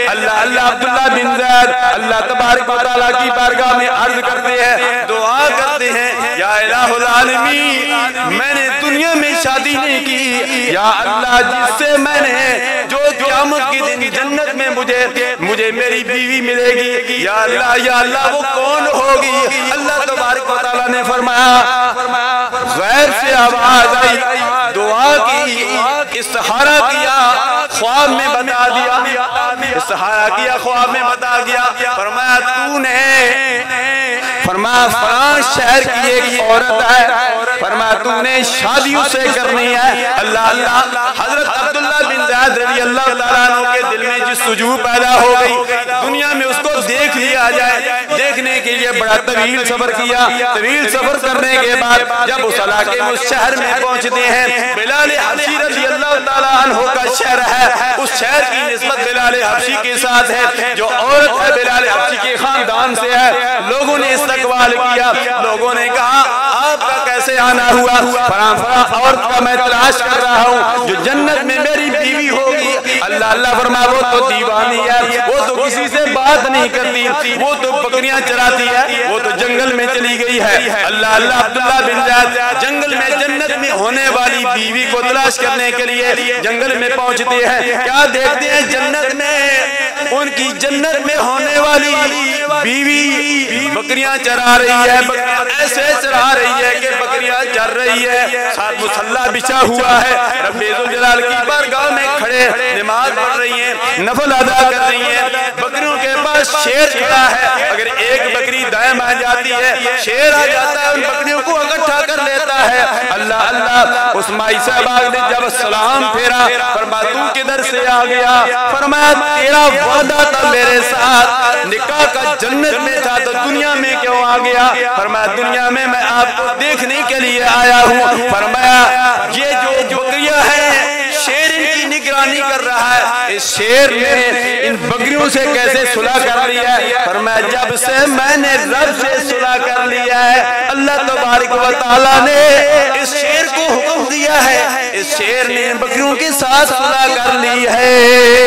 اللہ عبداللہ بن زید اللہ تبارک و تعالیٰ کی بارگاہ میں عرض کرتے ہیں، دعا کرتے ہیں، یا الہ العالمین میں نے دنیا میں شادی نہیں کی، یا اللہ جس سے میں نے جو قیامت کے دن جنت میں مجھے میری بیوی ملے گی، یا اللہ وہ کون ہوگی؟ اللہ تبارک و تعالیٰ نے فرمایا، غیب سے آواز آئی، دعا کی، استخارہ کیا، خواب میں بتا دیا، استخارہ کیا، خواب میں بتا دیا، فرمایا تو نے، فرمایا فلاں شہر کی ایک عورت ہے، فرمایا تو نے شادی اس سے کرنی ہے۔ اللہ حضرت عبداللہ بن زید رضی اللہ تعالیٰ عنہ کے دل میں جس سجو پیدا ہو گئی، دنیا میں اس کو دیکھ لیا جائے، دیکھنے کے لیے بڑا طویل سفر کیا، طویل سفر کرنے کے بعد جب اس علاقے میں اس شہر میں پہنچتے ہیں، بلال حبشی رضی اللہ تعالیٰ عنہ کا شہر ہے، اس شہر کی نسبت بلال حبشی کے ساتھ ہے، جو عورت ہے بلال حبشی کے خاندان سے ہے۔ لوگوں نے استقبال کیا، لوگوں نے کہا آپ کا کیسے آنا ہوا؟ فلاں عورت کا میں تلاش کر رہا ہوں جو جنت میں میری بیوی ہوگی۔ اللہ فرمایا وہ تو دیوانی ہے، وہ تو کسی سے بات نہیں کرتی، وہ تو بکریاں چراتی ہے، وہ تو جنگل میں چلی گئی ہے۔ اللہ عبداللہ بن زید جنگل میں جنت میں ہونے والی بیوی کو تلاش کرنے کے لیے جنگل میں پہنچتے ہیں، کیا دیکھتے ہیں جنت میں ان کی جنت میں ہونے والی بیوی بکریاں چرا رہی ہے، ایسے چرا رہی ہے کہ بکریاں چر رہی ہے، ساتھ مصلی بچھا ہوا ہے، رب ذوالجلال کی بارگاہ میں کھڑے نماز پڑھ رہی ہیں، نفل ادا کر رہی ہیں، بکریوں کے پاس شیر کھڑا ہے، اگر ایک بکری دائیں بائیں جاتی ہے شیر آ جاتا ہے، ان بکریوں کو اکٹھا کر لیتا ہے۔ اللہ اس مائی صاحبہ نے جب سلام پھیرا، فرمایا تو کدھر سے آ گیا؟ فرمایا تیرا وعدہ تھا میرے ساتھ، نکاح کا جنت میں تھا تو دنیا میں کیوں آ گیا؟ فرمایا دنیا میں آپ کو دیکھنے کے لیے آیا ہوں۔ فرمایا یہ جو بکریاں ہیں شیر ان کی نگرانی کر رہا ہے، اس شیر نے ان بکریوں سے کیسے صلح کر لیا ہے؟ فرمایا جب سے میں نے رب سے صلح کر لیا ہے، اللہ تبارک و تعالیٰ نے اس شیر کو حکم دیا ہے، اس شیر نے بکریوں کے ساتھ صلح کر لی ہے۔